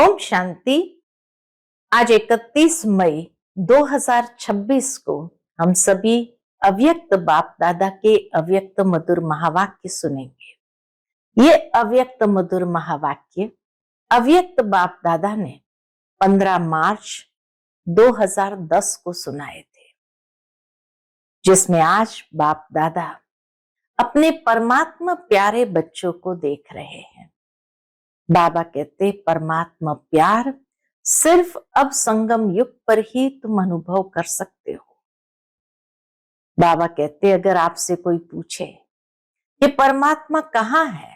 ओम शांति। आज 31 मई 2026 को हम सभी अव्यक्त बाप दादा के अव्यक्त मधुर महावाक्य सुनेंगे। ये अव्यक्त मधुर महावाक्य अव्यक्त बाप दादा ने 15 मार्च 2010 को सुनाए थे, जिसमें आज बाप दादा अपने परमात्मा प्यारे बच्चों को देख रहे हैं। बाबा कहते परमात्मा प्यार सिर्फ अब संगम युग पर ही तुम अनुभव कर सकते हो। बाबा कहते अगर आपसे कोई पूछे कि परमात्मा कहाँ है,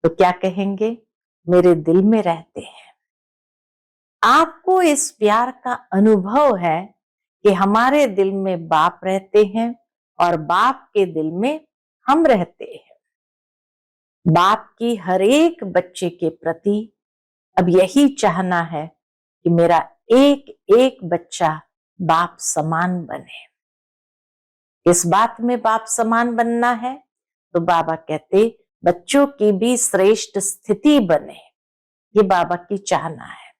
तो क्या कहेंगे? मेरे दिल में रहते हैं। आपको इस प्यार का अनुभव है कि हमारे दिल में बाप रहते हैं और बाप के दिल में हम रहते हैं। बाप की हर एक बच्चे के प्रति अब यही चाहना है कि मेरा एक एक बच्चा बाप समान बने। इस बात में बाप समान बनना है तो बाबा कहते बच्चों की भी श्रेष्ठ स्थिति बने, ये बाबा की चाहना है।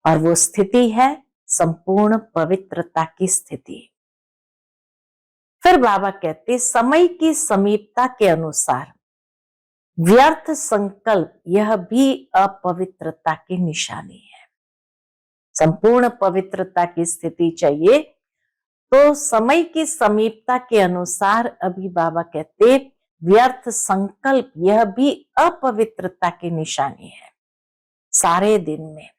और वो स्थिति है संपूर्ण पवित्रता की स्थिति। फिर बाबा कहते समय की समीपता के अनुसार व्यर्थ संकल्प यह भी अपवित्रता की निशानी है। संपूर्ण पवित्रता की स्थिति चाहिए तो समय की समीपता के अनुसार अभी बाबा कहते व्यर्थ संकल्प यह भी अपवित्रता की निशानी है। सारे दिन में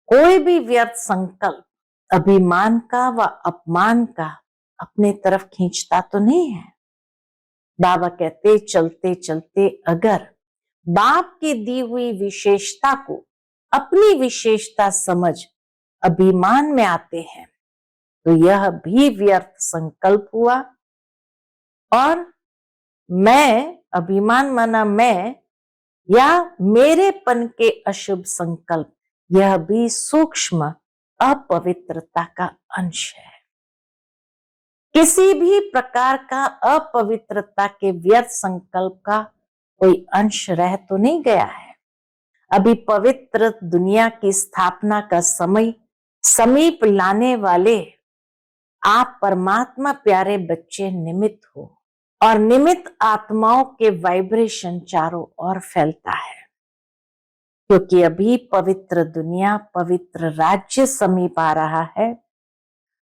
कोई भी व्यर्थ संकल्प अभिमान का व अपमान का अपने तरफ खींचता तो नहीं है। बाबा कहते चलते चलते अगर बाप की दी हुई विशेषता को अपनी विशेषता समझ अभिमान में आते हैं तो यह भी व्यर्थ संकल्प हुआ। और मैं अभिमान माना मैं या मेरेपन के अशुभ संकल्प यह भी सूक्ष्म अपवित्रता का अंश है। किसी भी प्रकार का अपवित्रता के व्यर्थ संकल्प का कोई अंश रह तो नहीं गया है। अभी पवित्र दुनिया की स्थापना का समय समीप लाने वाले आप परमात्मा प्यारे बच्चे निमित्त हो और निमित्त आत्माओं के वाइब्रेशन चारों ओर फैलता है, क्योंकि अभी पवित्र दुनिया पवित्र राज्य समीप आ रहा है।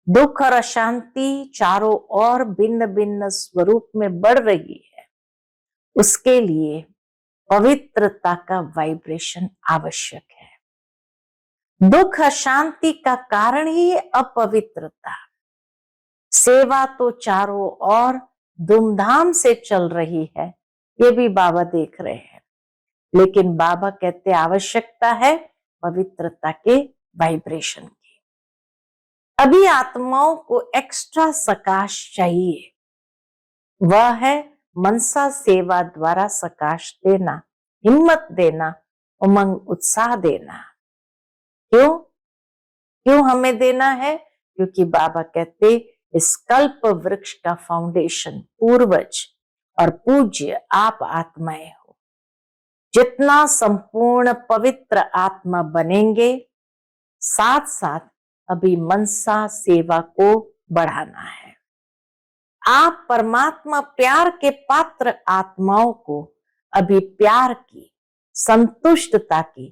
दुख और अशांति चारों ओर भिन्न भिन्न स्वरूप में बढ़ रही है। उसके लिए पवित्रता का वाइब्रेशन आवश्यक है। दुख अशांति का कारण ही है अपवित्रता। सेवा तो चारों ओर धूमधाम से चल रही है, ये भी बाबा देख रहे हैं, लेकिन बाबा कहते आवश्यकता है पवित्रता के वाइब्रेशन की। अभी आत्माओं को एक्स्ट्रा सकाश चाहिए, वह है मनसा सेवा द्वारा सकाश देना, हिम्मत देना, उमंग उत्साह देना। क्यों हमें देना है? क्योंकि बाबा कहते इस कल्प वृक्ष का फाउंडेशन पूर्वज और पूज्य आप आत्माएं हो। जितना संपूर्ण पवित्र आत्मा बनेंगे, साथ साथ अभी मनसा सेवा को बढ़ाना है। आप परमात्मा प्यार के पात्र आत्माओं को अभी प्यार की, संतुष्टता की,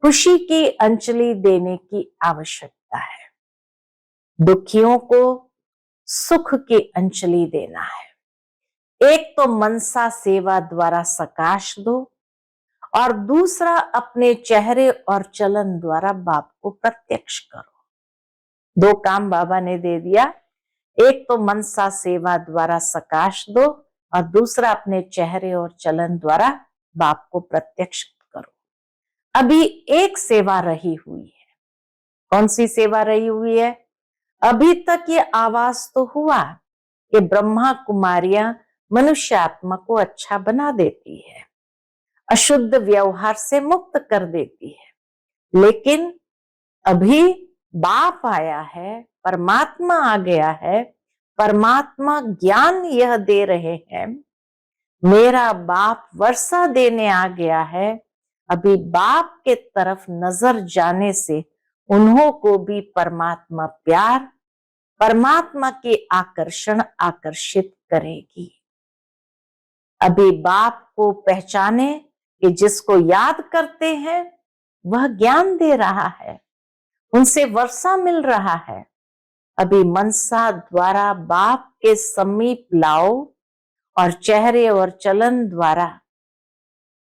खुशी की अंजलि देने की आवश्यकता है। दुखियों को सुख की अंजलि देना है। एक तो मनसा सेवा द्वारा सकाश दो और दूसरा अपने चेहरे और चलन द्वारा बाप को प्रत्यक्ष करो। दो काम बाबा ने दे दिया। एक तो मनसा सेवा द्वारा सकाश दो और दूसरा अपने चेहरे और चलन द्वारा बाप को प्रत्यक्ष करो। अभी एक सेवा रही हुई है। कौन सी सेवा रही हुई है? अभी तक ये आवाज तो हुआ कि ब्रह्मा कुमारियां मनुष्य आत्मा को अच्छा बना देती है, अशुद्ध व्यवहार से मुक्त कर देती है, लेकिन अभी बाप आया है, परमात्मा आ गया है, परमात्मा ज्ञान यह दे रहे हैं, मेरा बाप वर्षा देने आ गया है, अभी बाप के तरफ नजर जाने से उन्हों को भी परमात्मा प्यार, परमात्मा के आकर्षण आकर्षित करेगी। अभी बाप को पहचाने कि जिसको याद करते हैं वह ज्ञान दे रहा है, उनसे वर्षा मिल रहा है। अभी मनसा द्वारा बाप के समीप लाओ और चेहरे और चलन द्वारा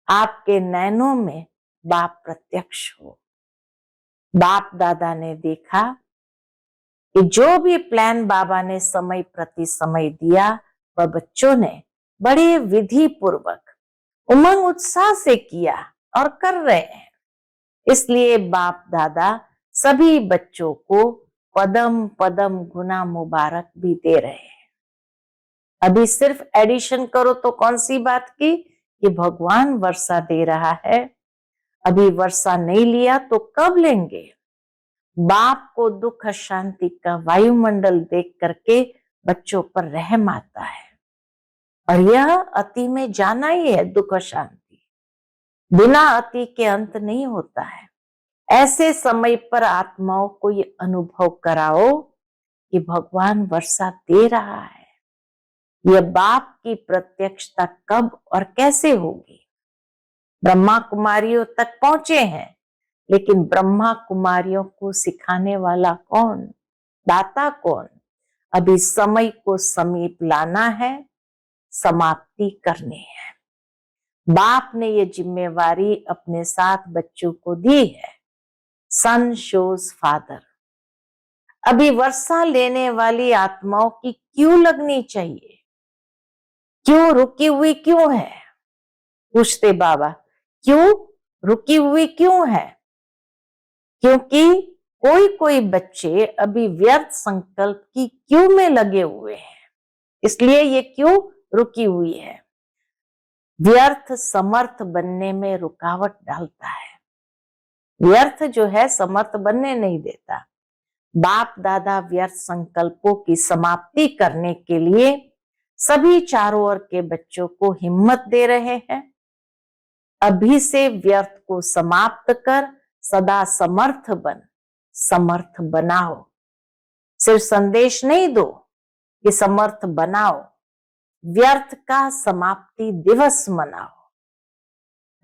आपके नैनों में बाप प्रत्यक्ष हो। बाप दादा ने देखा कि जो भी प्लान बाबा ने समय प्रति समय दिया वह बच्चों ने बड़े विधि पूर्वक उमंग उत्साह से किया और कर रहे हैं। इसलिए बाप दादा सभी बच्चों को पदम पदम गुना मुबारक भी दे रहे हैं। अभी सिर्फ एडिशन करो तो कौन सी बात की कि भगवान वर्षा दे रहा है। अभी वर्षा नहीं लिया तो कब लेंगे। बाप को दुख शांति का वायुमंडल देख करके बच्चों पर रहम आता है और यह अति में जाना ही है। दुख शांति बिना अति के अंत नहीं होता है। ऐसे समय पर आत्माओं को ये अनुभव कराओ कि भगवान वर्षा दे रहा है। यह बाप की प्रत्यक्षता कब और कैसे होगी। ब्रह्मा कुमारियों तक पहुंचे हैं, लेकिन ब्रह्मा कुमारियों को सिखाने वाला कौन, दाता कौन। अभी समय को समीप लाना है, समाप्ति करनी है। बाप ने ये जिम्मेवारी अपने साथ बच्चों को दी है। सन शोज फादर। अभी वर्षा लेने वाली आत्माओं की क्यों लगनी चाहिए, क्यों रुकी हुई क्यों है, पूछते बाबा। क्यों रुकी हुई क्यों है? क्योंकि कोई कोई बच्चे अभी व्यर्थ संकल्प की क्यों में लगे हुए हैं, इसलिए ये क्यों रुकी हुई है। व्यर्थ समर्थ बनने में रुकावट डालता है। व्यर्थ जो है समर्थ बनने नहीं देता। बाप दादा व्यर्थ संकल्पों की समाप्ति करने के लिए सभी चारों ओर के बच्चों को हिम्मत दे रहे हैं। अभी से व्यर्थ को समाप्त कर सदा समर्थ बन, समर्थ बनाओ। सिर्फ संदेश नहीं दो कि समर्थ बनाओ, व्यर्थ का समाप्ति दिवस मनाओ।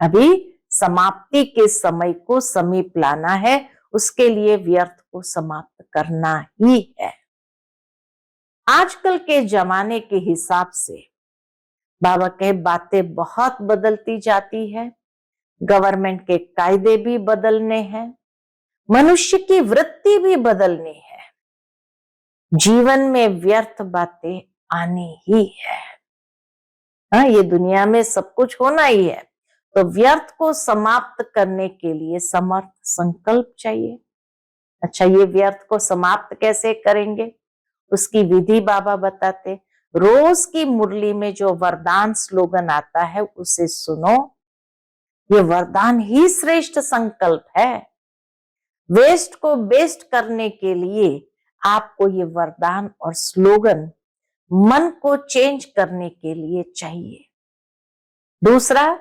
अभी समाप्ति के समय को समीप लाना है, उसके लिए व्यर्थ को समाप्त करना ही है। आजकल के जमाने के हिसाब से बाबा के बातें बहुत बदलती जाती है। गवर्नमेंट के कायदे भी बदलने हैं, मनुष्य की वृत्ति भी बदलनी है। जीवन में व्यर्थ बातें आनी ही है। हाँ, ये दुनिया में सब कुछ होना ही है, तो व्यर्थ को समाप्त करने के लिए समर्थ संकल्प चाहिए। अच्छा, ये व्यर्थ को समाप्त कैसे करेंगे, उसकी विधि बाबा बताते। रोज की मुरली में जो वरदान स्लोगन आता है उसे सुनो। ये वरदान ही श्रेष्ठ संकल्प है। वेस्ट को बेस्ट करने के लिए आपको ये वरदान और स्लोगन मन को चेंज करने के लिए चाहिए। दूसरा,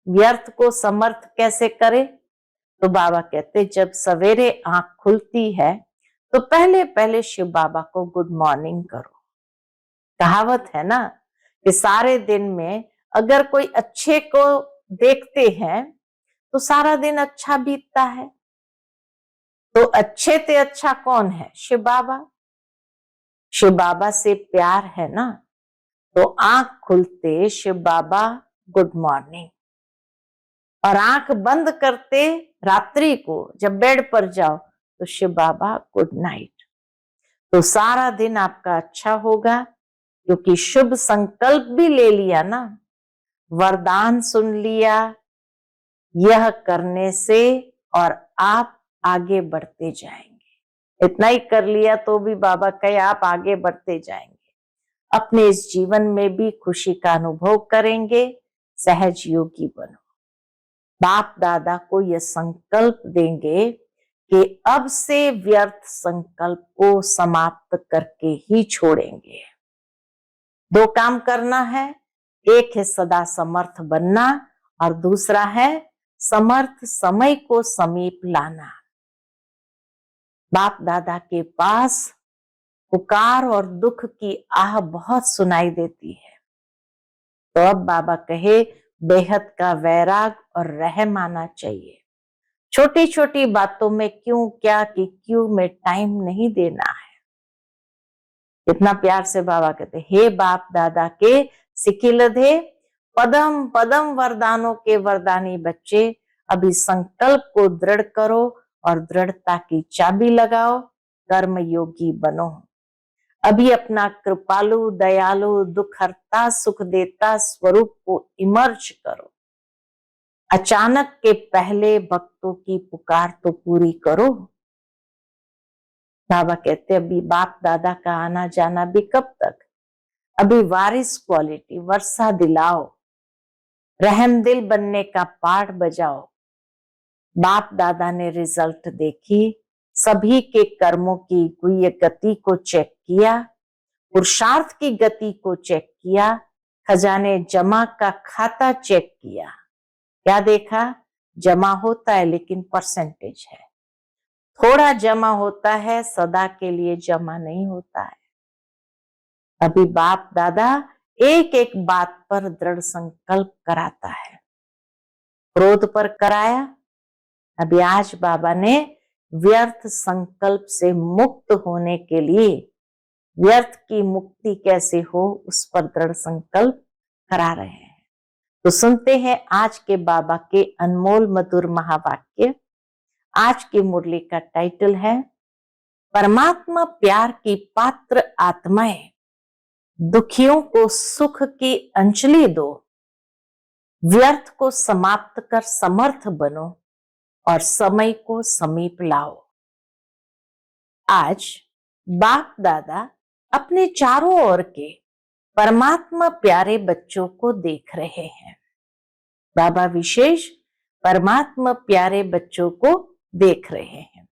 व्यर्थ को समर्थ कैसे करें, तो बाबा कहते जब सवेरे आंख खुलती है तो पहले पहले शिव बाबा को गुड मॉर्निंग करो। कहावत है ना कि सारे दिन में अगर कोई अच्छे को देखते हैं तो सारा दिन अच्छा बीतता है। तो अच्छे से अच्छा कौन है? शिव बाबा। शिव बाबा से प्यार है ना, तो आंख खुलते शिव बाबा गुड मॉर्निंग, और आंख बंद करते रात्रि को जब बेड पर जाओ तो शिव बाबा गुड नाइट। तो सारा दिन आपका अच्छा होगा, क्योंकि शुभ संकल्प भी ले लिया ना, वरदान सुन लिया। यह करने से और आप आगे बढ़ते जाएंगे। इतना ही कर लिया तो भी बाबा कहे आप आगे बढ़ते जाएंगे, अपने इस जीवन में भी खुशी का अनुभव करेंगे, सहज योगी बनो। बाप दादा को यह संकल्प देंगे कि अब से व्यर्थ संकल्प को समाप्त करके ही छोड़ेंगे। दो काम करना है, एक है सदा समर्थ बनना और दूसरा है समर्थ समय को समीप लाना। बाप दादा के पास पुकार और दुख की आह बहुत सुनाई देती है। तो अब बाबा कहे बेहद का वैराग और रहम आना चाहिए। छोटी छोटी बातों में क्यों क्या कि क्यों में टाइम नहीं देना है। इतना प्यार से बाबा कहते, हे बाप दादा के सिकिलधे पदम पदम वरदानों के वरदानी बच्चे, अभी संकल्प को दृढ़ करो और दृढ़ता की चाबी लगाओ, कर्म योगी बनो। अभी अपना कृपालु दयालु दुखहर्ता सुख देता स्वरूप को इमर्ज करो। अचानक के पहले भक्तों की पुकार तो पूरी करो। बाबा कहते अभी बाप दादा का आना जाना भी कब तक, अभी वारिस क्वालिटी वर्षा दिलाओ, रहमदिल बनने का पाठ बजाओ। बाप दादा ने रिजल्ट देखी, सभी के कर्मों की गुह्य गति को चेक किया, पुरुषार्थ की गति को चेक किया, खजाने जमा का खाता चेक किया। क्या देखा, जमा होता है लेकिन परसेंटेज है, थोड़ा जमा होता है, सदा के लिए जमा नहीं होता है। अभी बाप दादा एक एक बात पर दृढ़ संकल्प कराता है। क्रोध पर कराया, अभी आज बाबा ने व्यर्थ संकल्प से मुक्त होने के लिए, व्यर्थ की मुक्ति कैसे हो उस पर दृढ़ संकल्प करा रहे हैं। तो सुनते हैं आज के बाबा के अनमोल मधुर महावाक्य। आज की मुरली का टाइटल है परमात्मा प्यार की पात्र आत्माएं, दुखियों को सुख की अंजलि दो, व्यर्थ को समाप्त कर समर्थ बनो और समय को समीप लाओ। आज बाप दादा अपने चारों ओर के परमात्मा प्यारे बच्चों को देख रहे हैं। बाबा विशेष परमात्मा प्यारे बच्चों को देख रहे हैं।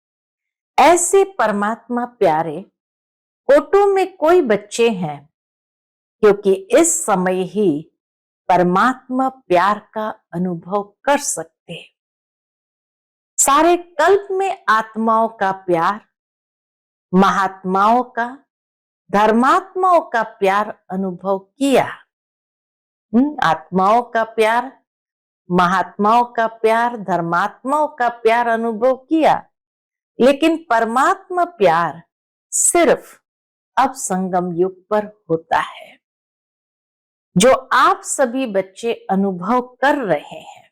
ऐसे परमात्मा प्यारे कोटों में कोई बच्चे हैं, क्योंकि इस समय ही परमात्मा प्यार का अनुभव कर सकते हैं। सारे कल्प में आत्माओं का प्यार, महात्माओं का, धर्मात्माओं का प्यार अनुभव किया। आत्माओं का प्यार, महात्माओं का प्यार, धर्मात्माओं का प्यार अनुभव किया, लेकिन परमात्मा प्यार सिर्फ अब संगम युग पर होता है, जो आप सभी बच्चे अनुभव कर रहे हैं।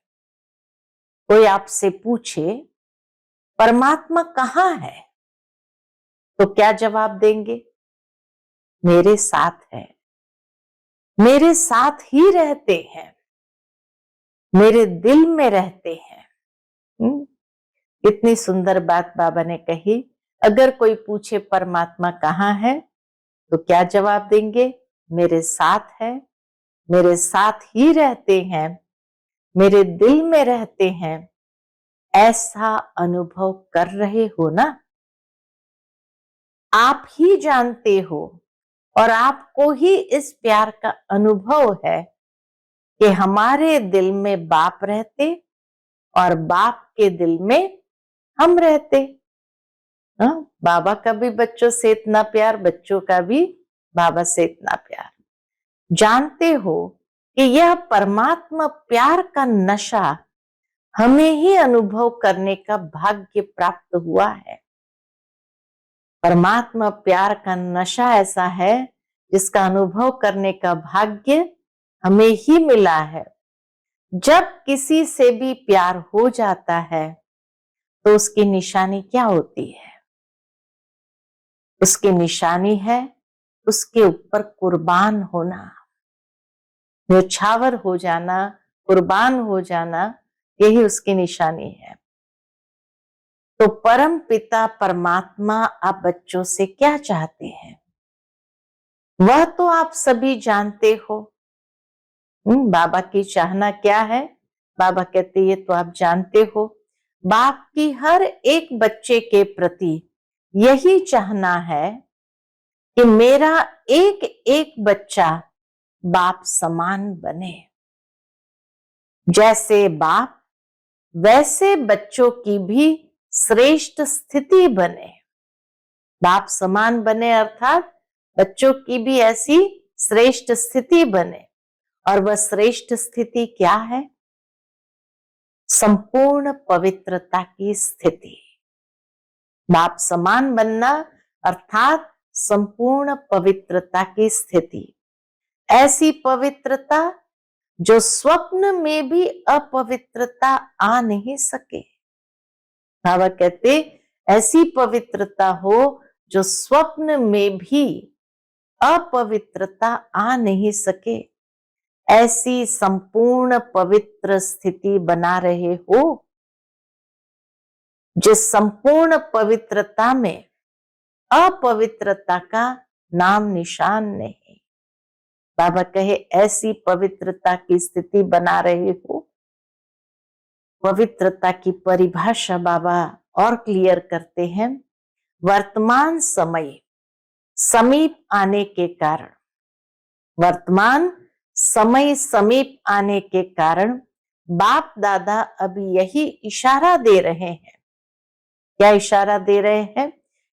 कोई आपसे पूछे परमात्मा कहाँ है, तो क्या जवाब देंगे? मेरे साथ है, मेरे साथ ही रहते हैं, मेरे दिल में रहते हैं। इतनी सुंदर बात बाबा ने कही। अगर कोई पूछे परमात्मा कहाँ है, तो क्या जवाब देंगे? मेरे साथ है, मेरे साथ ही रहते हैं, मेरे दिल में रहते हैं। ऐसा अनुभव कर रहे हो ना? आप ही जानते हो और आपको ही इस प्यार का अनुभव है कि हमारे दिल में बाप रहते और बाप के दिल में हम रहते। बाबा का भी बच्चों से इतना प्यार, बच्चों का भी बाबा से इतना प्यार। जानते हो कि यह परमात्मा प्यार का नशा हमें ही अनुभव करने का भाग्य प्राप्त हुआ है। परमात्मा प्यार का नशा ऐसा है जिसका अनुभव करने का भाग्य हमें ही मिला है। जब किसी से भी प्यार हो जाता है तो उसकी निशानी क्या होती है? उसकी निशानी है उसके ऊपर कुर्बान होना, न्यौछावर हो जाना, कुर्बान हो जाना, यही उसकी निशानी है। तो परम पिता परमात्मा आप बच्चों से क्या चाहते हैं, वह तो आप सभी जानते हो। बाबा की चाहना क्या है? बाबा कहते ये तो आप जानते हो। बाप की हर एक बच्चे के प्रति यही चाहना है कि मेरा एक एक बच्चा बाप समान बने। जैसे बाप वैसे बच्चों की भी श्रेष्ठ स्थिति बने, बाप समान बने, अर्थात बच्चों की भी ऐसी श्रेष्ठ स्थिति बने। और वह श्रेष्ठ स्थिति क्या है? संपूर्ण पवित्रता की स्थिति। बाप समान बनना अर्थात संपूर्ण पवित्रता की स्थिति। ऐसी पवित्रता जो स्वप्न में भी अपवित्रता आ नहीं सके। बाबा कहते ऐसी पवित्रता हो जो स्वप्न में भी अपवित्रता आ नहीं सके, ऐसी संपूर्ण पवित्र स्थिति बना रहे हो। जिस संपूर्ण पवित्रता में अपवित्रता का नाम निशान नहीं। बाबा कहे ऐसी पवित्रता की स्थिति बना रहे हो। पवित्रता की परिभाषा बाबा और क्लियर करते हैं। वर्तमान समय समीप आने के कारण, वर्तमान समय समीप आने के कारण बाप दादा अभी यही इशारा दे रहे हैं। क्या इशारा दे रहे हैं?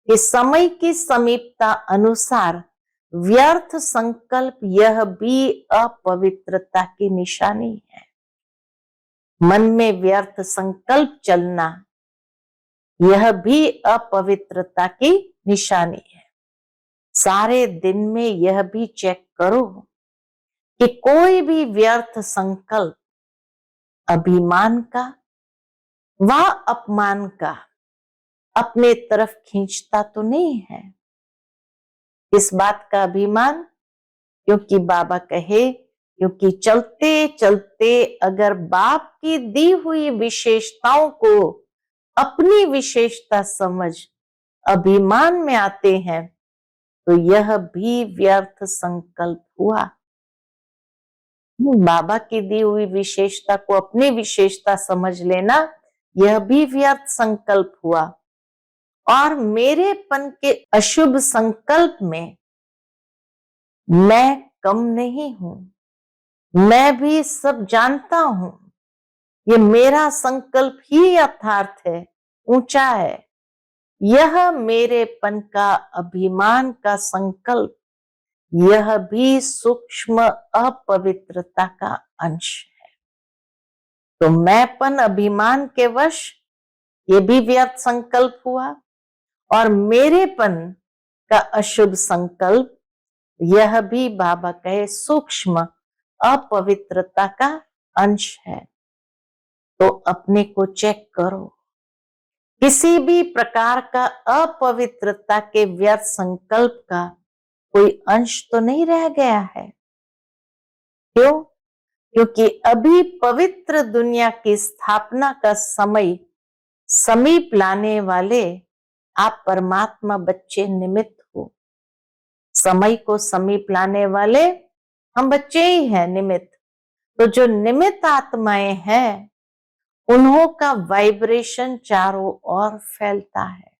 कि समय की समीपता अनुसार व्यर्थ संकल्प यह भी अपवित्रता की निशानी है। मन में व्यर्थ संकल्प चलना यह भी अपवित्रता की निशानी है। सारे दिन में यह भी चेक करो कि कोई भी व्यर्थ संकल्प अभिमान का व अपमान का अपने तरफ खींचता तो नहीं है। इस बात का अभिमान, क्योंकि बाबा कहे क्योंकि चलते चलते अगर बाप की दी हुई विशेषताओं को अपनी विशेषता समझ अभिमान में आते हैं तो यह भी व्यर्थ संकल्प हुआ। बाबा की दी हुई विशेषता को अपनी विशेषता समझ लेना यह भी व्यर्थ संकल्प हुआ। और मेरेपन के अशुभ संकल्प में मैं कम नहीं हूं, मैं भी सब जानता हूं, ये मेरा संकल्प ही यथार्थ है, ऊंचा है। यह मेरेपन का अभिमान का संकल्प यह भी सूक्ष्म अपवित्रता का अंश है। तो मैंपन अभिमान के वश ये भी व्यर्थ संकल्प हुआ। और मेरेपन का अशुभ संकल्प यह भी बाबा कहे सूक्ष्म अपवित्रता का अंश है। तो अपने को चेक करो, किसी भी प्रकार का अपवित्रता के व्यर्थ संकल्प का कोई अंश तो नहीं रह गया है। क्यों? क्योंकि अभी पवित्र दुनिया की स्थापना का समय समीप लाने वाले आप परमात्मा बच्चे निमित्त हो। समय को समीप लाने वाले हम बच्चे ही हैं, निमित्त। तो जो निमित्त आत्माएं हैं उन्हों का वाइब्रेशन चारों ओर फैलता है।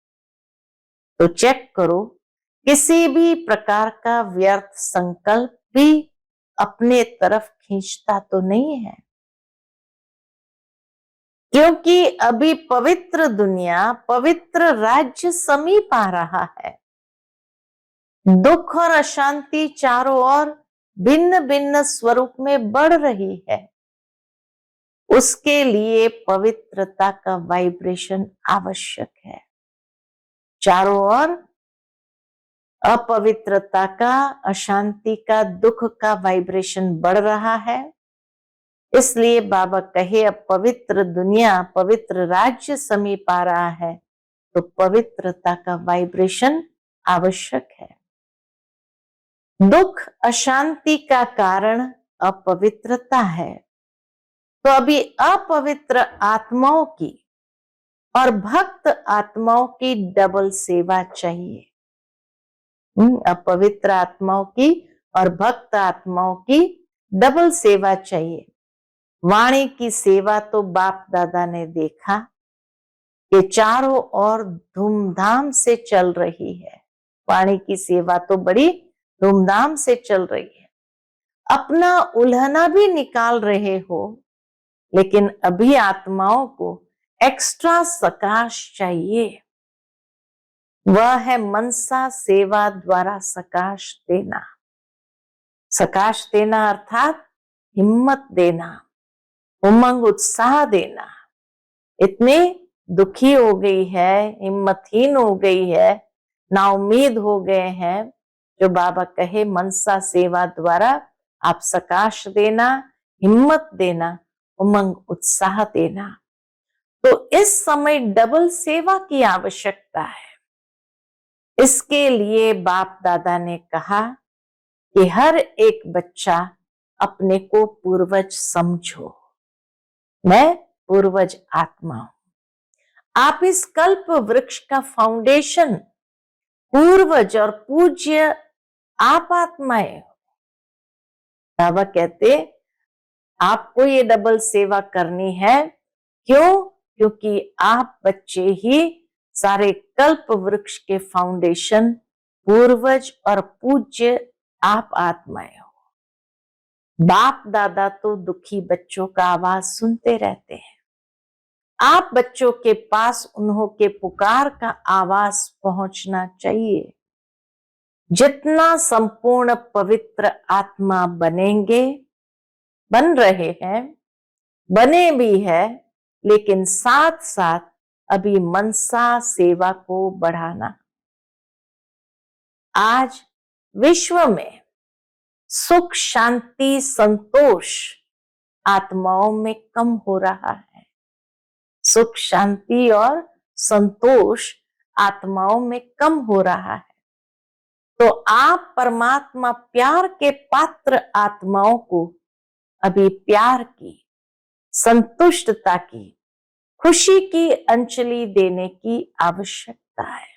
तो चेक करो, किसी भी प्रकार का व्यर्थ संकल्प भी अपने तरफ खींचता तो नहीं है। क्योंकि अभी पवित्र दुनिया, पवित्र राज्य समीप आ रहा है। दुख और अशांति चारों ओर भिन्न भिन्न स्वरूप में बढ़ रही है। उसके लिए पवित्रता का वाइब्रेशन आवश्यक है। चारों ओर अपवित्रता का, अशांति का, दुख का वाइब्रेशन बढ़ रहा है। इसलिए बाबा कहे अब पवित्र दुनिया, पवित्र राज्य समीप आ रहा है, तो पवित्रता का वाइब्रेशन आवश्यक है। दुख अशांति का कारण अपवित्रता है। तो अभी अपवित्र आत्माओं की और भक्त आत्माओं की डबल सेवा चाहिए। अपवित्र आत्माओं की और भक्त आत्माओं की डबल सेवा चाहिए। वाणी की सेवा तो बाप दादा ने देखा कि चारों ओर धूमधाम से चल रही है। वाणी की सेवा तो बड़ी धूमधाम से चल रही है। अपना उल्हना भी निकाल रहे हो लेकिन अभी आत्माओं को एक्स्ट्रा सकाश चाहिए। वह है मनसा सेवा द्वारा सकाश देना। सकाश देना अर्थात हिम्मत देना, उमंग उत्साह देना। इतनी दुखी हो गई है, हिम्मतहीन हो गई है, नाउम्मीद हो गए हैं, जो बाबा कहे मनसा सेवा द्वारा आप सकाश देना, हिम्मत देना, उमंग उत्साह देना। तो इस समय डबल सेवा की आवश्यकता है। इसके लिए बाप दादा ने कहा कि हर एक बच्चा अपने को पूर्वज समझो। मैं पूर्वज आत्मा हूं। आप इस कल्प वृक्ष का फाउंडेशन, पूर्वज और पूज्य आप आत्माएं हो। बाबा कहते आपको ये डबल सेवा करनी है। क्यों? क्योंकि आप बच्चे ही सारे कल्प वृक्ष के फाउंडेशन, पूर्वज और पूज्य आप आत्माएं हो। बाप दादा तो दुखी बच्चों का आवाज सुनते रहते हैं। आप बच्चों के पास उन्हों के पुकार का आवाज पहुंचना चाहिए। जितना संपूर्ण पवित्र आत्मा बनेंगे, बन रहे हैं, बने भी है, लेकिन साथ साथ अभी मनसा सेवा को बढ़ाना। आज विश्व में सुख, शांति, संतोष आत्माओं में कम हो रहा है। सुख, शांति और संतोष आत्माओं में कम हो रहा है। तो आप परमात्मा प्यार के पात्र आत्माओं को अभी प्यार की, संतुष्टता की, खुशी की अंजलि देने की आवश्यकता है।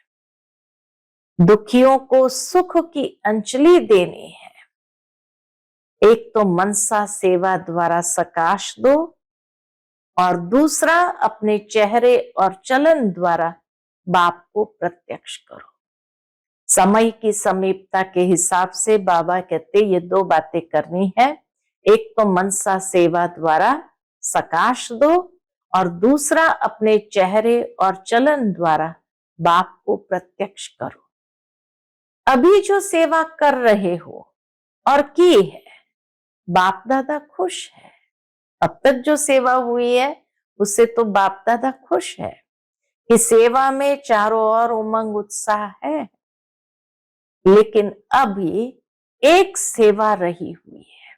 दुखियों को सुख की अंजलि देनी है। एक तो मनसा सेवा द्वारा सकाश दो, और दूसरा अपने चेहरे और चलन द्वारा बाप को प्रत्यक्ष करो। समय की समीपता के हिसाब से बाबा कहते ये दो बातें करनी है। एक तो मनसा सेवा द्वारा सकाश दो, और दूसरा अपने चेहरे और चलन द्वारा बाप को प्रत्यक्ष करो। अभी जो सेवा कर रहे हो और की है, बाप दादा खुश है। अब तक जो सेवा हुई है उससे तो बाप दादा खुश है कि सेवा में चारों ओर उमंग उत्साह है। लेकिन अभी एक सेवा रही हुई है।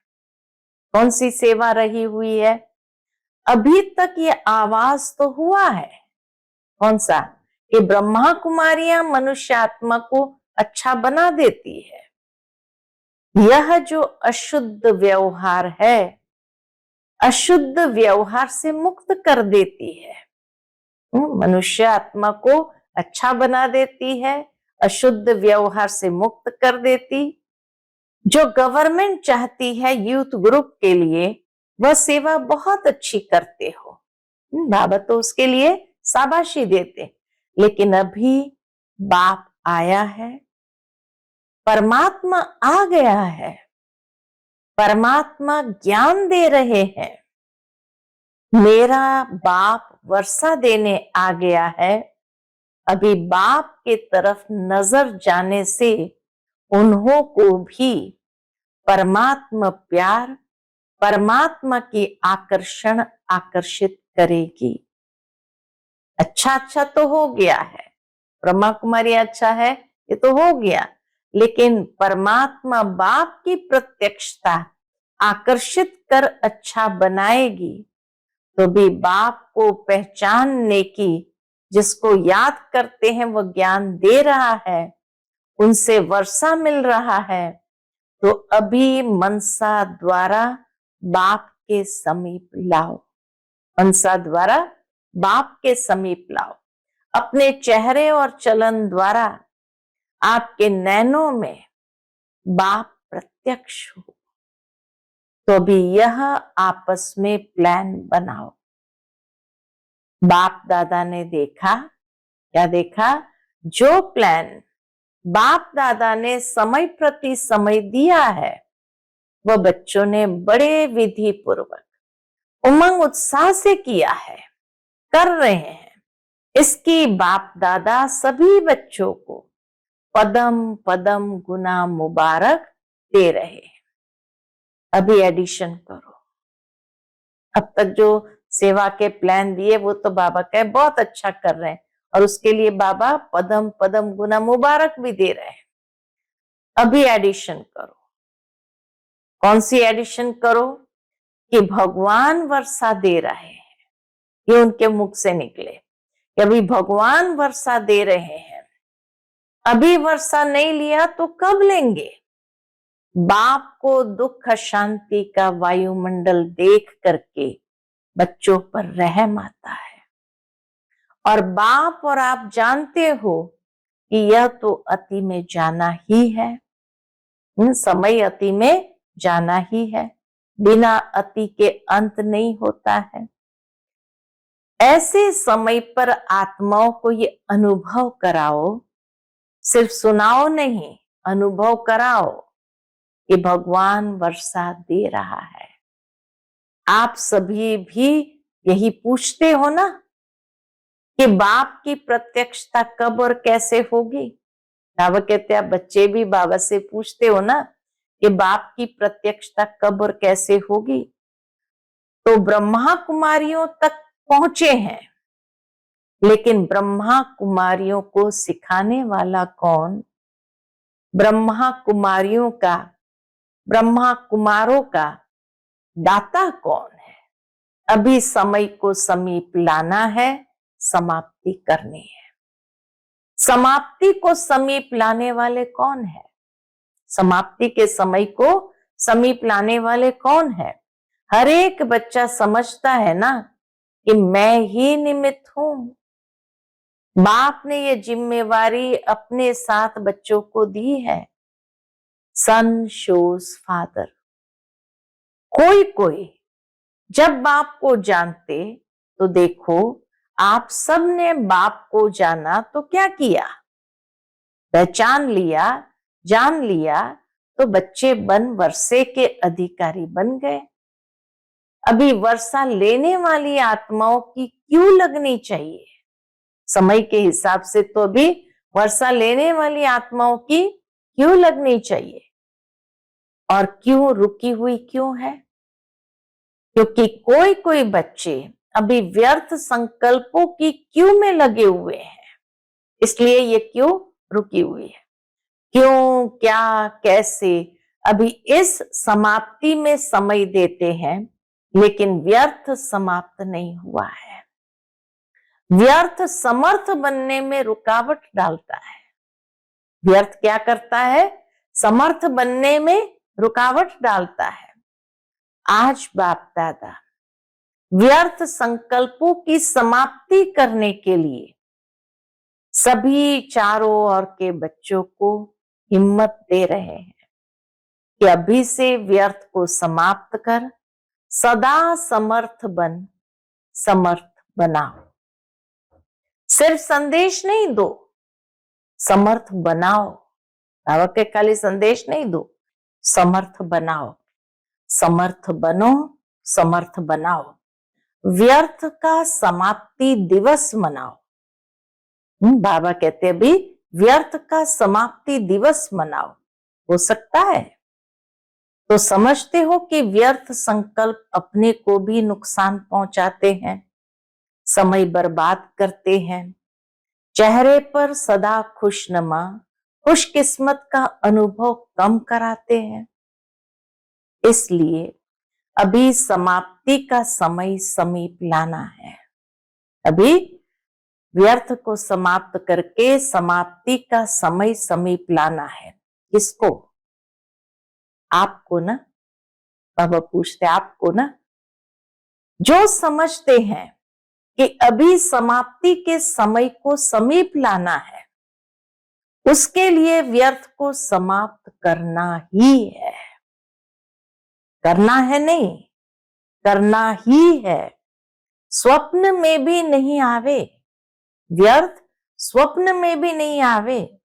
कौन सी सेवा रही हुई है? अभी तक ये आवाज तो हुआ है। कौन सा? कि ब्रह्मा कुमारियां मनुष्य आत्मा को अच्छा बना देती है। यह जो अशुद्ध व्यवहार है, अशुद्ध व्यवहार से मुक्त कर देती है। मनुष्य आत्मा को अच्छा बना देती है, अशुद्ध व्यवहार से मुक्त कर देती। जो गवर्नमेंट चाहती है यूथ ग्रुप के लिए, वह सेवा बहुत अच्छी करते हो। बाबा तो उसके लिए शाबाशी देते। लेकिन अभी बाप आया है, परमात्मा आ गया है, परमात्मा ज्ञान दे रहे हैं। मेरा बाप वर्षा देने आ गया है। अभी बाप के तरफ नजर जाने से उन्हों को भी परमात्मा प्यार, परमात्मा की आकर्षण आकर्षित करेगी। अच्छा अच्छा तो हो गया है, ब्रह्मा कुमारी अच्छा है, ये तो हो गया। लेकिन परमात्मा बाप की प्रत्यक्षता आकर्षित कर अच्छा बनाएगी। तो भी बाप को पहचानने की, जिसको याद करते हैं वह ज्ञान दे रहा है, उनसे वर्षा मिल रहा है। तो अभी मनसा द्वारा बाप के समीप लाओ। मनसा द्वारा बाप के समीप लाओ। अपने चेहरे और चलन द्वारा आपके नैनों में बाप प्रत्यक्ष हो। तो भी यह आपस में प्लान बनाओ। बाप दादा ने देखा, क्या देखा? जो प्लान बाप दादा ने समय प्रति समय दिया है, वह बच्चों ने बड़े विधि पूर्वक, उमंग उत्साह से किया है, कर रहे हैं, इसकी बाप दादा सभी बच्चों को पदम पदम गुना मुबारक दे रहे हैं। अभी एडिशन करो। अब तक जो सेवा के प्लान दिए वो तो बाबा कहे बहुत अच्छा कर रहे हैं, और उसके लिए बाबा पदम पदम गुना मुबारक भी दे रहे हैं। अभी एडिशन करो। कौन सी एडिशन करो? कि भगवान वर्षा दे रहे हैं, ये उनके मुख से निकले कि अभी भगवान वर्षा दे रहे हैं। अभी वर्षा नहीं लिया तो कब लेंगे? बाप को दुख शांति का वायुमंडल देख करके बच्चों पर रहम आता है, और बाप और आप जानते हो कि यह तो अति में जाना ही है। समय अति में जाना ही है, बिना अति के अंत नहीं होता है। ऐसे समय पर आत्माओं को ये अनुभव कराओ, सिर्फ सुनाओ नहीं, अनुभव कराओ कि भगवान वर्षा दे रहा है। आप सभी भी यही पूछते हो ना कि बाप की प्रत्यक्षता कब और कैसे होगी? बाबा कहते हैं, बच्चे भी बाबा से पूछते हो ना कि बाप की प्रत्यक्षता कब और कैसे होगी। तो ब्रह्मा कुमारियों तक पहुंचे हैं, लेकिन ब्रह्मा कुमारियों को सिखाने वाला कौन? ब्रह्मा कुमारियों का, ब्रह्मा कुमारों का दाता कौन है? अभी समय को समीप लाना है, समाप्ति करनी है। समाप्ति को समीप लाने वाले कौन है? समाप्ति के समय को समीप लाने वाले कौन है? हर एक बच्चा समझता है ना कि मैं ही निमित्त हूं। बाप ने ये जिम्मेवारी अपने साथ बच्चों को दी है। सन शोज फादर। कोई कोई जब बाप को जानते तो देखो, आप सबने बाप को जाना तो क्या किया? पहचान लिया, जान लिया, तो बच्चे बन वर्षे के अधिकारी बन गए। अभी वर्षा लेने वाली आत्माओं की क्यों लगनी चाहिए? समय के हिसाब से तो अभी वर्षा लेने वाली आत्माओं की क्यों लगनी चाहिए? और क्यों रुकी हुई क्यों है? क्योंकि कोई कोई बच्चे अभी व्यर्थ संकल्पों की क्यों में लगे हुए हैं, इसलिए ये क्यों रुकी हुई है। क्यों, क्या, कैसे, अभी इस समाप्ति में समय देते हैं, लेकिन व्यर्थ समाप्त नहीं हुआ है। व्यर्थ समर्थ बनने में रुकावट डालता है। व्यर्थ क्या करता है? समर्थ बनने में रुकावट डालता है। आज बाप दादा व्यर्थ संकल्पों की समाप्ति करने के लिए सभी चारों ओर के बच्चों को हिम्मत दे रहे हैं कि अभी से व्यर्थ को समाप्त कर सदा समर्थ बन, समर्थ बनाओ। सिर्फ संदेश नहीं दो, समर्थ बनाओ। बाबा के खाली संदेश नहीं दो, समर्थ बनाओ। समर्थ बनो, समर्थ बनाओ। व्यर्थ का समाप्ति दिवस मनाओ। बाबा कहते हैं भी व्यर्थ का समाप्ति दिवस मनाओ। हो सकता है तो समझते हो कि व्यर्थ संकल्प अपने को भी नुकसान पहुंचाते हैं, समय बर्बाद करते हैं, चेहरे पर सदा खुशनुमा, खुशकिस्मत का अनुभव कम कराते हैं। इसलिए अभी समाप्ति का समय समीप लाना है। अभी व्यर्थ को समाप्त करके समाप्ति का समय समीप लाना है। किसको? आपको ना। बाबा पूछते आपको ना, जो समझते हैं कि अभी समाप्ति के समय को समीप लाना है, उसके लिए व्यर्थ को समाप्त करना ही है। करना है नहीं, करना ही है। स्वप्न में भी नहीं आवे व्यर्थ, स्वप्न में भी नहीं आवे।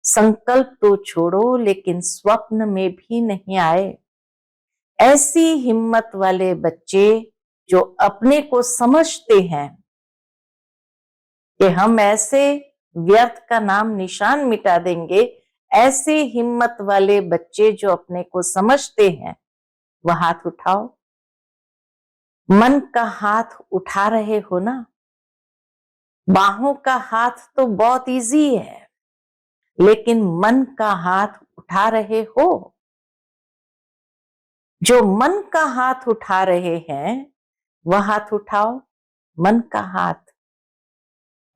संकल्प तो छोड़ो, लेकिन स्वप्न में भी नहीं आए। ऐसी हिम्मत वाले बच्चे जो अपने को समझते हैं कि हम ऐसे व्यर्थ का नाम निशान मिटा देंगे, ऐसे हिम्मत वाले बच्चे जो अपने को समझते हैं, वह हाथ उठाओ। मन का हाथ उठा रहे हो ना? बाहों का हाथ तो बहुत इजी है, लेकिन मन का हाथ उठा रहे हो? जो मन का हाथ उठा रहे हैं, वह हाथ उठाओ। मन का हाथ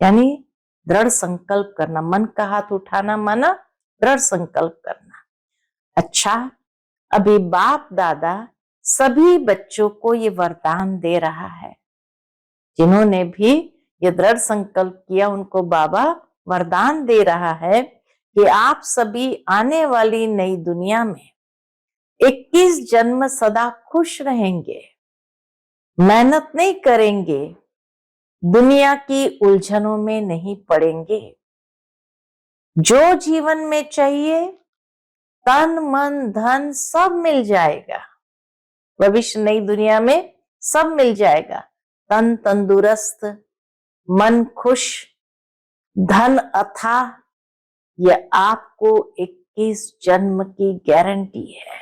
यानी दृढ़ संकल्प करना। मन का हाथ उठाना माना दृढ़ संकल्प करना। अच्छा, अभी बाप दादा सभी बच्चों को ये वरदान दे रहा है। जिन्होंने भी ये दृढ़ संकल्प किया, उनको बाबा वरदान दे रहा है कि आप सभी आने वाली नई दुनिया में 21 जन्म सदा खुश रहेंगे, मेहनत नहीं करेंगे, दुनिया की उलझनों में नहीं पड़ेंगे। जो जीवन में चाहिए, तन मन धन सब मिल जाएगा। भविष्य नई दुनिया में सब मिल जाएगा। तन तंदुरुस्त, मन खुश, धन अथाह, यह आपको 21 जन्म की गारंटी है।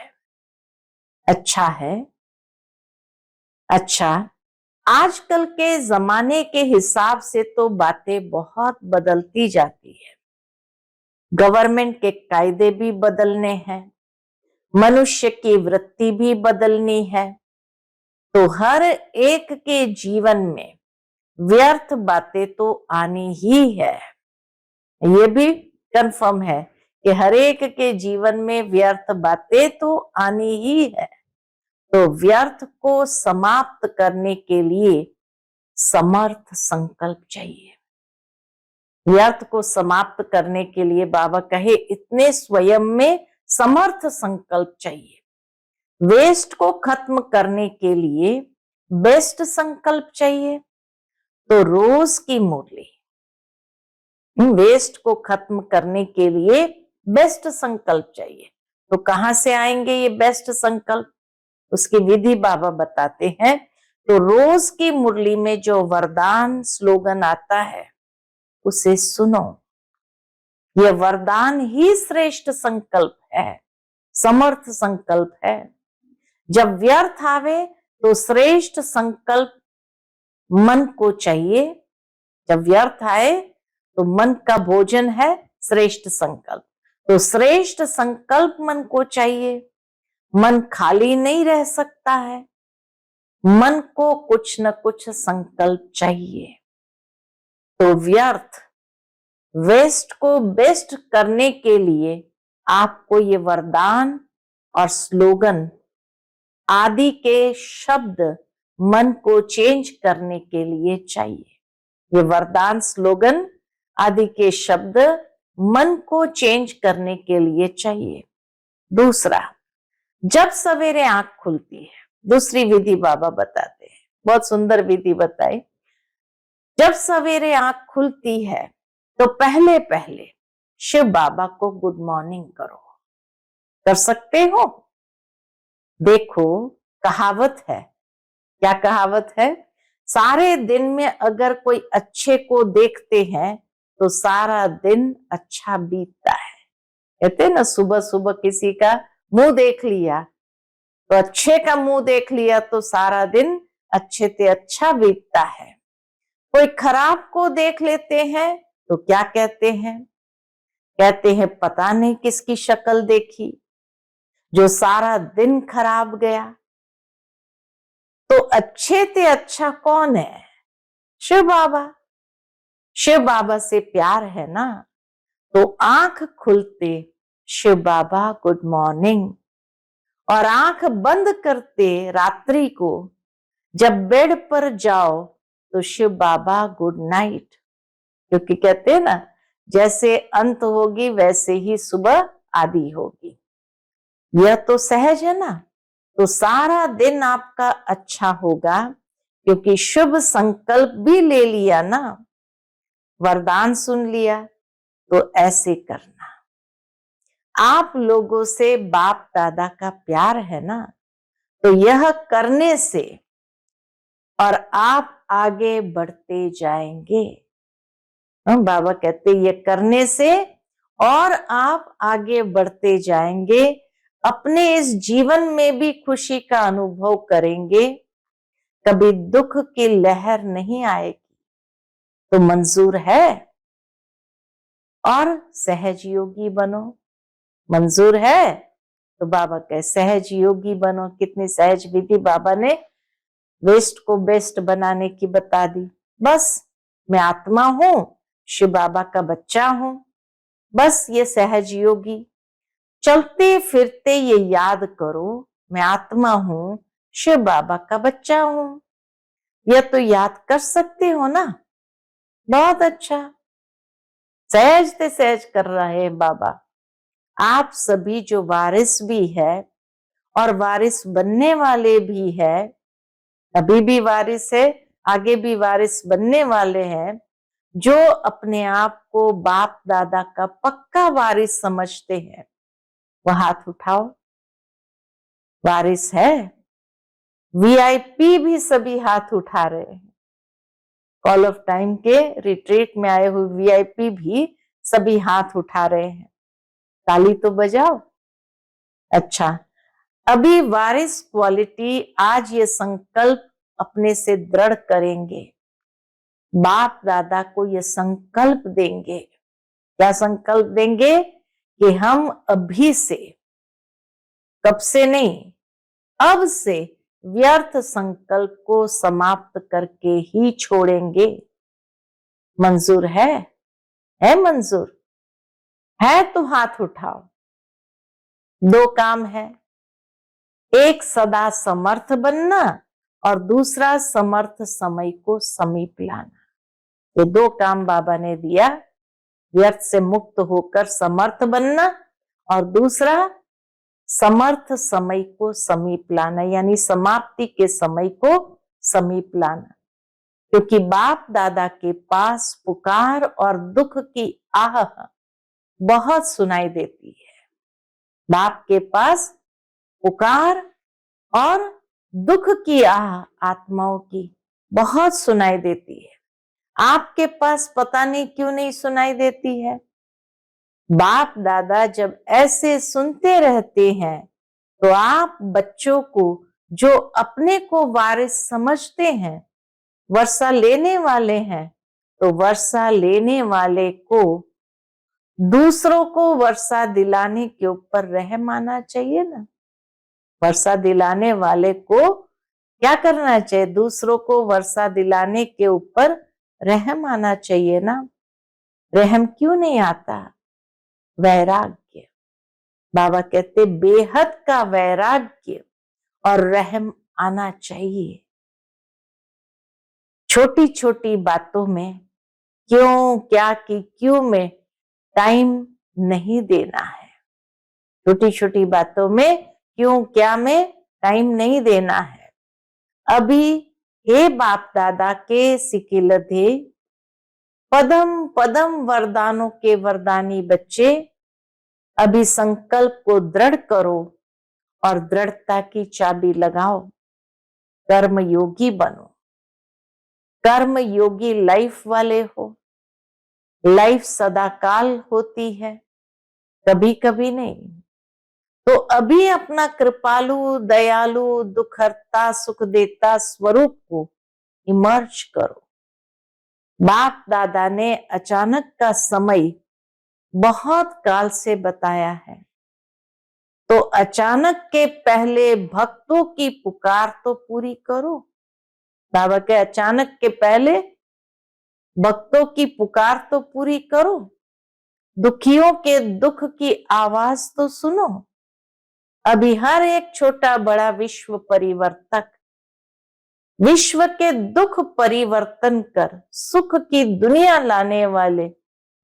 अच्छा है। अच्छा, आजकल के जमाने के हिसाब से तो बातें बहुत बदलती जाती है। गवर्नमेंट के कायदे भी बदलने हैं, मनुष्य की वृत्ति भी बदलनी है, तो हर एक के जीवन में व्यर्थ बातें तो आनी ही है। ये भी कंफर्म है कि हर एक के जीवन में व्यर्थ बातें तो आनी ही है। तो व्यर्थ को समाप्त करने के लिए समर्थ संकल्प चाहिए। व्यर्थ को समाप्त करने के लिए बाबा कहे इतने स्वयं में समर्थ संकल्प चाहिए। वेस्ट को खत्म करने के लिए बेस्ट संकल्प चाहिए। तो रोज की मुरली, वेस्ट को खत्म करने के लिए बेस्ट संकल्प चाहिए। तो कहां से आएंगे ये बेस्ट संकल्प? उसकी विधि बाबा बताते हैं। तो रोज की मुरली में जो वरदान स्लोगन आता है, उसे सुनो। यह वरदान ही श्रेष्ठ संकल्प है, समर्थ संकल्प है। जब व्यर्थ आवे तो श्रेष्ठ संकल्प मन को चाहिए। जब व्यर्थ आए तो मन का भोजन है श्रेष्ठ संकल्प। तो श्रेष्ठ संकल्प मन को चाहिए। मन खाली नहीं रह सकता है, मन को कुछ न कुछ संकल्प चाहिए। तो व्यर्थ वेस्ट को बेस्ट करने के लिए आपको ये वरदान और स्लोगन आदि के शब्द मन को चेंज करने के लिए चाहिए। ये वरदान स्लोगन आदि के शब्द मन को चेंज करने के लिए चाहिए। दूसरा, जब सवेरे आंख खुलती है, दूसरी विधि बाबा बताते हैं, बहुत सुंदर विधि बताई। जब सवेरे आंख खुलती है तो पहले पहले शिव बाबा को गुड मॉर्निंग करो। कर सकते हो? देखो, कहावत है, क्या कहावत है? सारे दिन में अगर कोई अच्छे को देखते हैं तो सारा दिन अच्छा बीतता है। कहते हैं ना, सुबह सुबह किसी का मुंह देख लिया तो अच्छे का मुंह देख लिया तो सारा दिन अच्छे से अच्छा बीतता है। कोई खराब को देख लेते हैं तो क्या कहते हैं? कहते हैं पता नहीं किसकी शक्ल देखी, जो सारा दिन खराब गया। तो अच्छे से अच्छा कौन है? शिव बाबा। शिव बाबा से प्यार है ना, तो आंख खुलते शिव बाबा गुड मॉर्निंग, और आंख बंद करते रात्रि को जब बेड पर जाओ तो शिव बाबा गुड नाइट। क्योंकि कहते हैं ना, जैसे अंत होगी वैसे ही सुबह आदि होगी। यह तो सहज है ना। तो सारा दिन आपका अच्छा होगा, क्योंकि शुभ संकल्प भी ले लिया ना, वरदान सुन लिया। तो ऐसे करना। आप लोगों से बाप दादा का प्यार है ना, तो यह करने से और आप आगे बढ़ते जाएंगे। बाबा कहते ये करने से और आप आगे बढ़ते जाएंगे, अपने इस जीवन में भी खुशी का अनुभव करेंगे, कभी दुख की लहर नहीं आएगी। तो मंजूर है? और सहज योगी बनो। मंजूर है? तो बाबा कहे सहज योगी बनो। कितनी सहज विधि बाबा ने वेस्ट को बेस्ट बनाने की बता दी। बस मैं आत्मा हूं, शिव बाबा का बच्चा हूं, बस ये सहज योगी। चलते फिरते ये याद करो, मैं आत्मा हूं, शिव बाबा का बच्चा हूं। यह तो याद कर सकते हो ना? बहुत अच्छा, सहज से सहज कर रहे हैं बाबा। आप सभी जो वारिस भी है और वारिस बनने वाले भी है, अभी भी वारिस है, आगे भी वारिस बनने वाले हैं, जो अपने आप को बाप दादा का पक्का वारिस समझते हैं, वह हाथ उठाओ। वारिस है? वीआईपी भी सभी हाथ उठा रहे हैं। कॉल ऑफ टाइम के रिट्रीट में आए हुए वीआईपी भी सभी हाथ उठा रहे हैं। ताली तो बजाओ। अच्छा, अभी वारिस क्वालिटी आज ये संकल्प अपने से दृढ़ करेंगे, बाप दादा को ये संकल्प देंगे। क्या संकल्प देंगे? कि हम अभी से, कब से नहीं, अब से व्यर्थ संकल्प को समाप्त करके ही छोड़ेंगे। मंजूर है? है मंजूर? है तो हाथ उठाओ। दो काम है, एक सदा समर्थ बनना और दूसरा समर्थ समय को समीप लाना। ये दो काम बाबा ने दिया, व्यर्थ से मुक्त होकर समर्थ बनना और दूसरा समर्थ समय को समीप लाना, यानी समाप्ति के समय को समीप लाना। क्योंकि बाप दादा के पास पुकार और दुख की आह बहुत सुनाई देती है। बाप के पास पुकार और दुख की आह आत्माओं की बहुत सुनाई देती है। आपके पास पता नहीं क्यों नहीं सुनाई देती है। बाप दादा जब ऐसे सुनते रहते हैं तो आप बच्चों को, जो अपने को वारिस समझते हैं, वर्षा लेने वाले हैं, तो वर्षा लेने वाले को दूसरों को वर्षा दिलाने के ऊपर रहम आना चाहिए ना। वर्षा दिलाने वाले को क्या करना चाहिए? दूसरों को वर्षा दिलाने के ऊपर रहम आना चाहिए ना। रहम क्यों नहीं आता? वैराग्य। बाबा कहते बेहद का वैराग्य और रहम आना चाहिए। छोटी छोटी बातों में क्यों क्या की क्यों में टाइम नहीं देना है। छोटी छोटी बातों में क्यों क्या में टाइम नहीं देना है। अभी हे बाप दादा के सिकिलधे पदम पदम वरदानों के वरदानी बच्चे, अभी संकल्प को दृढ़ करो और दृढ़ता की चाबी लगाओ। कर्म योगी बनो। कर्म योगी लाइफ वाले हो। लाइफ सदाकाल होती है, कभी कभी नहीं। तो अभी अपना कृपालु दयालु दुखहर्ता सुख देता स्वरूप को इमर्ज करो। बाप दादा ने अचानक का समय बहुत काल से बताया है, तो अचानक के पहले भक्तों की पुकार तो पूरी करो। बाबा के अचानक के पहले भक्तों की पुकार तो पूरी करो। दुखियों के दुख की आवाज तो सुनो। अभी हर एक छोटा बड़ा विश्व परिवर्तक विश्व के दुख परिवर्तन कर सुख की दुनिया लाने वाले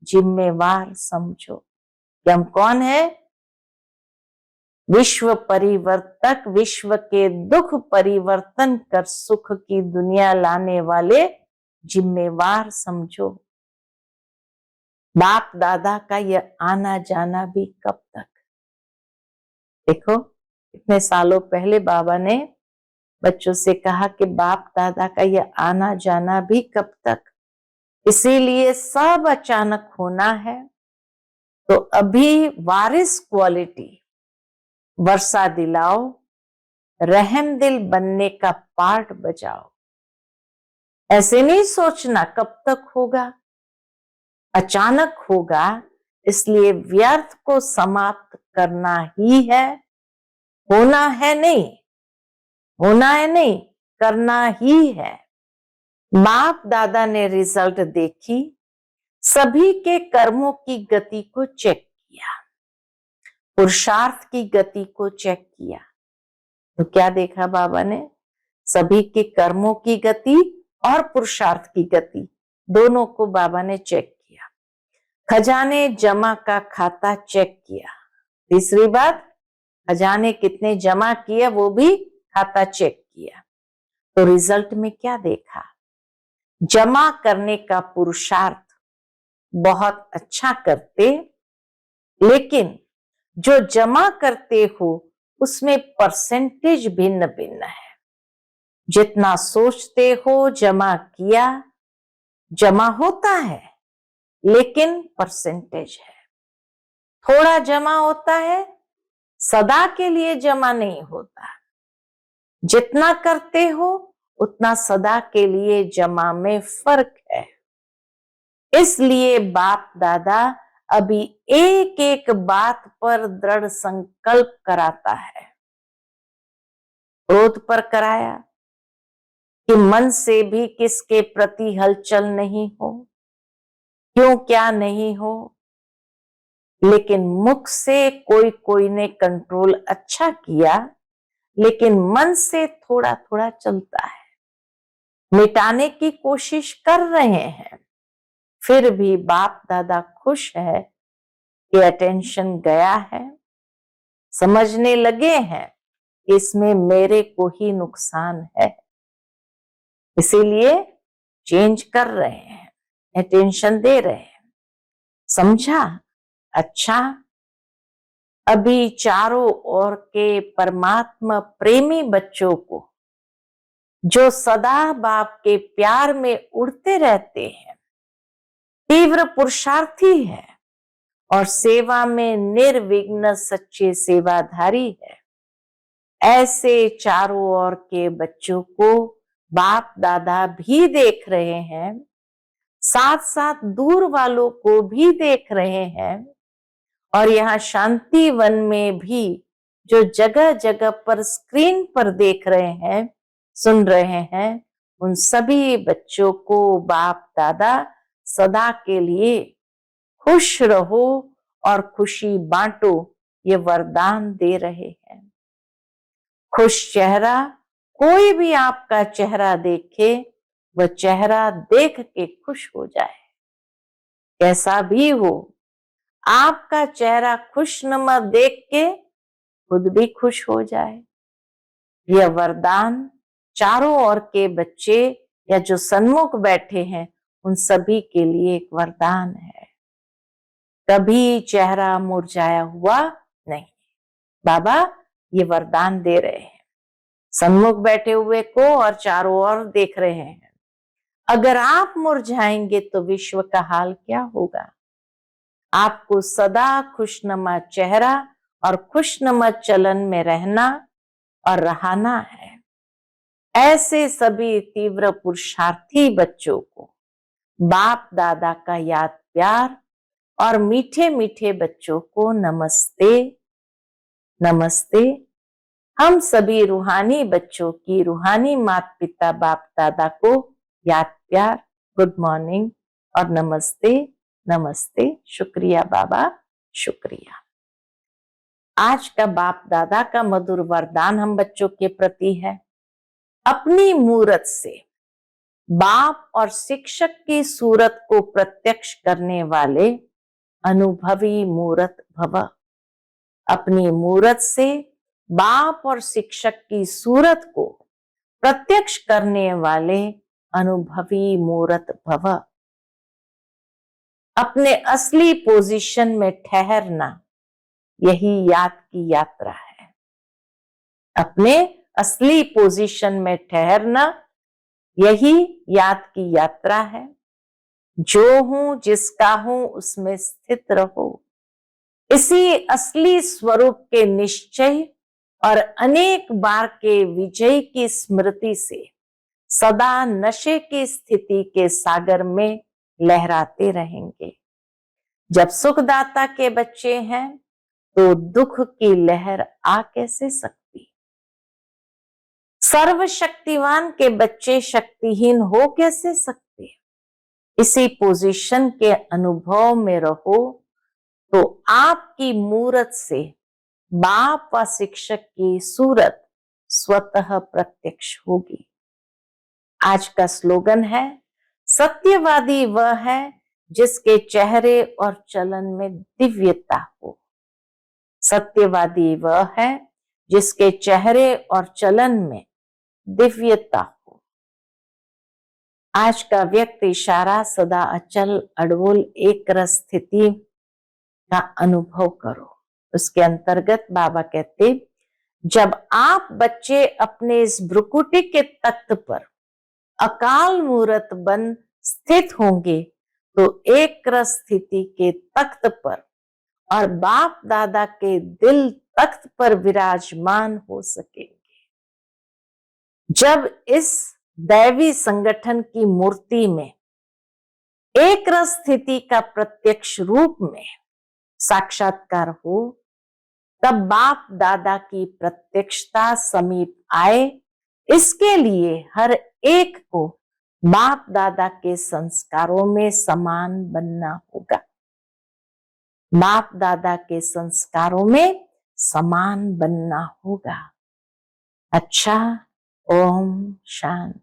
जिम्मेवार समझो कि हम कौन है? विश्व परिवर्तक, विश्व के दुख परिवर्तन कर सुख की दुनिया लाने वाले जिम्मेवार समझो। बाप दादा का यह आना जाना भी कब तक? देखो, इतने सालों पहले बाबा ने बच्चों से कहा कि बाप दादा का यह आना जाना भी कब तक, इसीलिए सब अचानक होना है। तो अभी वारिस क्वालिटी वर्षा दिलाओ, रहम दिल बनने का पार्ट बजाओ। ऐसे नहीं सोचना कब तक होगा, अचानक होगा, इसलिए व्यर्थ को समाप्त करना ही है। होना है नहीं, होना है नहीं, करना ही है। बाप दादा ने रिजल्ट देखी, सभी के कर्मों की गति को चेक किया, पुरुषार्थ की गति को चेक किया। तो क्या देखा बाबा ने? सभी के कर्मों की गति और पुरुषार्थ की गति दोनों को बाबा ने चेक किया। खजाने जमा का खाता चेक किया। तीसरी बात, खजाने कितने जमा किए वो भी खाता चेक किया। तो रिजल्ट में क्या देखा? जमा करने का पुरुषार्थ बहुत अच्छा करते, लेकिन जो जमा करते हो उसमें परसेंटेज भिन्न भिन्न है। जितना सोचते हो जमा किया, जमा होता है लेकिन परसेंटेज है। थोड़ा जमा होता है, सदा के लिए जमा नहीं होता। जितना करते हो उतना सदा के लिए जमा में फर्क है। इसलिए बाप दादा अभी एक एक बात पर दृढ़ संकल्प कराता है। क्रोध पर कराया कि मन से भी किसके प्रति हलचल नहीं हो, क्यों क्या नहीं हो, लेकिन मुख से कोई कोई ने कंट्रोल अच्छा किया, लेकिन मन से थोड़ा थोड़ा चलता है। मिटाने की कोशिश कर रहे हैं, फिर भी बाप दादा खुश है कि अटेंशन गया है, समझने लगे हैं इसमें मेरे को ही नुकसान है, इसीलिए चेंज कर रहे हैं, अटेंशन दे रहे हैं। समझा? अच्छा, अभी चारों ओर के परमात्मा प्रेमी बच्चों को जो सदा बाप के प्यार में उड़ते रहते हैं, तीव्र पुरुषार्थी है और सेवा में निर्विघ्न सच्चे सेवाधारी है, ऐसे चारों ओर के बच्चों को बाप दादा भी देख रहे हैं, साथ साथ दूर वालों को भी देख रहे हैं। और यहाँ शांति वन में भी जो जगह जगह पर स्क्रीन पर देख रहे हैं, सुन रहे हैं, उन सभी बच्चों को बाप दादा सदा के लिए खुश रहो और खुशी बांटो ये वरदान दे रहे हैं। खुश चेहरा, कोई भी आपका चेहरा देखे वह चेहरा देख के खुश हो जाए। कैसा भी हो, आपका चेहरा खुशनुमा देख के खुद भी खुश हो जाए। यह वरदान चारों ओर के बच्चे या जो सन्मुख बैठे हैं उन सभी के लिए एक वरदान है। कभी चेहरा मुरझाया हुआ नहीं। बाबा ये वरदान दे रहे हैं सन्मुख बैठे हुए को और चारों ओर देख रहे हैं। अगर आप मुरझाएंगे तो विश्व का हाल क्या होगा? आपको सदा खुशनुमा चेहरा और खुशनुमा चलन में रहना और रहाना है। ऐसे सभी तीव्र पुरुषार्थी बच्चों को बाप दादा का याद प्यार और मीठे मीठे बच्चों को नमस्ते नमस्ते। हम सभी रूहानी बच्चों की रूहानी माता पिता बाप दादा को याद प्यार, गुड मॉर्निंग और नमस्ते नमस्ते। शुक्रिया बाबा, शुक्रिया। आज का बाप दादा का मधुर वरदान हम बच्चों के प्रति है, अपनी मूरत से बाप और शिक्षक की सूरत को प्रत्यक्ष करने वाले अनुभवी मूरत भव। अपनी मूरत से बाप और शिक्षक की सूरत को प्रत्यक्ष करने वाले अनुभवी मूरत भव। अपने असली पोजीशन में ठहरना, यही याद की यात्रा है। अपने असली पोजीशन में ठहरना, यही याद की यात्रा है। जो हूं जिसका हूं उसमें स्थित रहो। इसी असली स्वरूप के निश्चय और अनेक बार के विजय की स्मृति से सदा नशे की स्थिति के सागर में लहराते रहेंगे। जब सुखदाता के बच्चे हैं तो दुख की लहर आ कैसे सकती। सर्वशक्तिवान के बच्चे शक्तिहीन हो कैसे सकते। इसी पोजीशन के अनुभव में रहो तो आपकी मूरत से बाप व शिक्षक की सूरत स्वतः प्रत्यक्ष होगी। आज का स्लोगन है, सत्यवादी वह है जिसके चेहरे और चलन में दिव्यता हो। सत्यवादी वह है जिसके चेहरे और चलन में दिव्यता हो। आज का व्यक्त इशारा सदा अचल अडवोल एक रस स्थिति का अनुभव करो। उसके अंतर्गत बाबा कहते, जब आप बच्चे अपने इस भ्रुकुटी के तख्त पर अकाल मूरत बन स्थित होंगे तो एक रस स्थिति के तख्त पर और बाप दादा के दिल तख्त पर विराजमान हो सकेंगे। जब इस दैवी संगठन की मूर्ति में एक रस स्थिति का प्रत्यक्ष रूप में साक्षात्कार हो, तब बाप दादा की प्रत्यक्षता समीप आए। इसके लिए हर एक को बाप दादा के संस्कारों में समान बनना होगा। बाप दादा के संस्कारों में समान बनना होगा। अच्छा, ओम शांति।